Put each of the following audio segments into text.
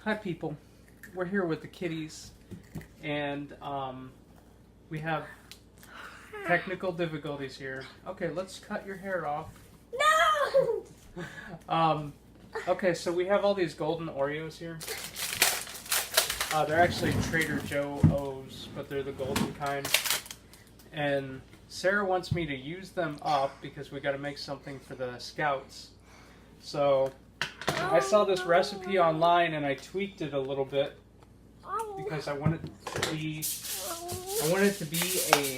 Hi people, we're here with the kitties, and we have technical difficulties here. Okay, let's cut your hair off. No! Okay, so we have all these golden Oreos here. They're actually Trader Joe's, but they're the golden kind. And Sarah wants me to use them up because we got to make something for the scouts. So I saw this recipe online and I tweaked it a little bit because I want it to be a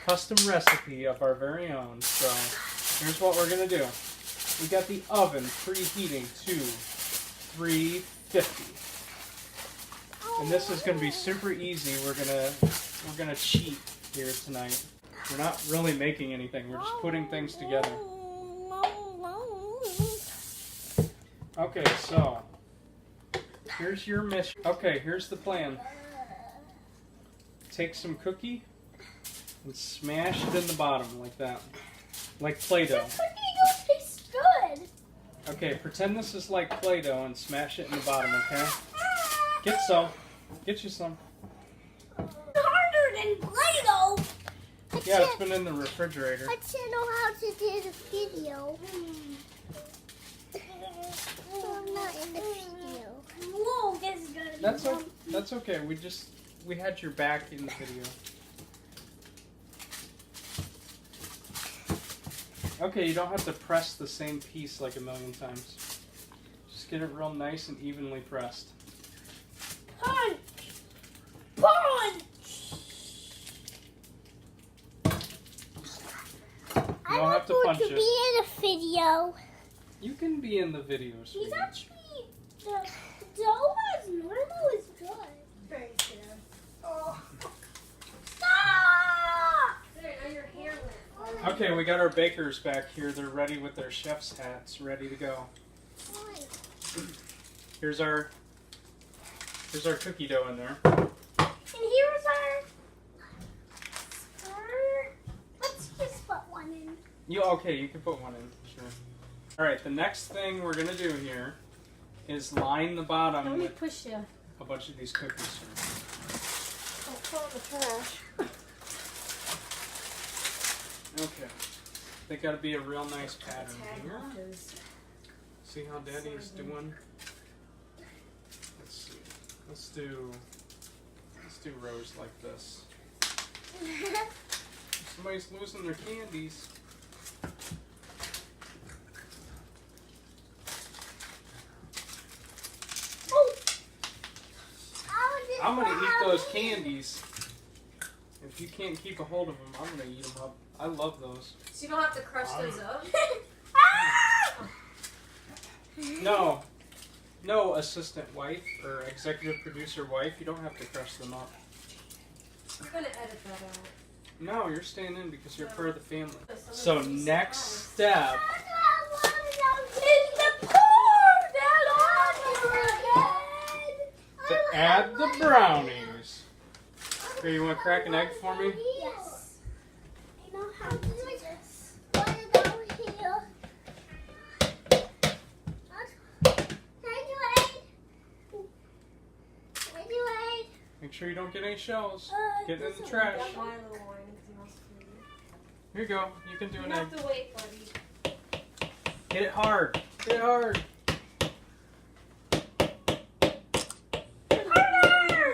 custom recipe of our very own. So here's what we're gonna do. We got the oven preheating to 350, and this is gonna be super easy. We're gonna cheat here tonight. We're not really making anything. We're just putting things together. Okay, so here's your mission. Okay, here's the plan. Take some cookie and smash it in the bottom like that. Like Play-Doh. The cookie don't taste good. Okay, pretend this is like Play-Doh and smash it in the bottom, okay? Get some. Get you some. Harder than Play-Doh. Yeah, it's been in the refrigerator. I don't know how to do the video. I'm not in the video. Whoa, this is gonna be That's okay. We had your back in the video. Okay, you don't have to press the same piece like a million times. Just get it real nice and evenly pressed. Punch! Punch! You don't have to punch it. be in a video. You can be in the video, sweetie. He's actually, the dough as normal is good. Very good. Oh. Stop! There, now your hair went. Okay, we got our bakers back here. They're ready with their chef's hats, ready to go. Here's our cookie dough in there. And here's our skirt. Let's just put one in. You can put one in, sure. Alright, the next thing we're gonna do here is line the bottom Let me with push you. a bunch of these cookies here. Don't throw in the trash. Okay. They gotta be a real nice pattern here. See how Daddy's doing? Let's see. Let's do rows like this. Somebody's losing their candies. I'm gonna eat those candies. If you can't keep a hold of them, I'm gonna eat them up. I love those. So you don't have to crush those up? No, assistant wife or executive producer wife, you don't have to crush them up. You're gonna edit that out. No, you're staying in because you're part of the family. So next step. To add the brownies. Here, you want to crack an egg for me? Yes. I know how to do this. Put it down here. Make sure you don't get any shells. Get it in the trash. Got my little one because he wants to feed it. Here you go. You can do an You egg. have to wait, buddy. Hit it hard. Hit it hard.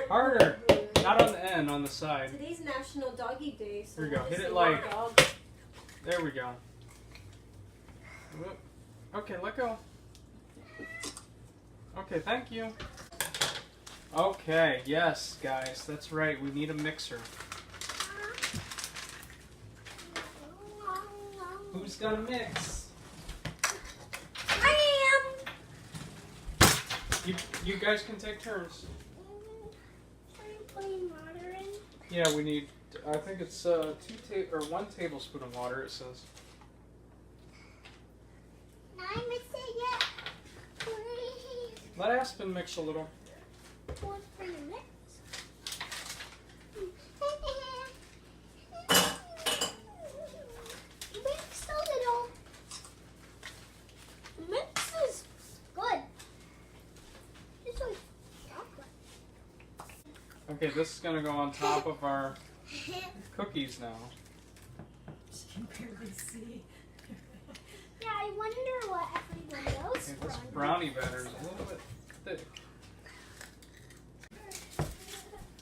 Harder. Not on the end, on the side. Today's National Doggy Day. So Here we go. Hit say it like. dog. There we go. Whoop. Okay, let go. Okay, thank you. Okay, yes, guys, that's right. We need a mixer. Who's gonna mix? I am. You guys can take turns. Are you putting water in? Yeah, we need. I think it's 1 tablespoon of water. It says. Not mix it yet. Please. Let Aspen mix a little. What's for your mix? Mix a little. Mix is good. It's Okay, this is gonna go on top of our cookies now. She can barely see. Yeah, I wonder what everyone else Okay, this brownie batter is a little bit thick.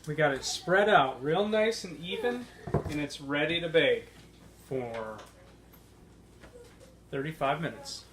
We got it spread out real nice and even, and it's ready to bake for 35 minutes.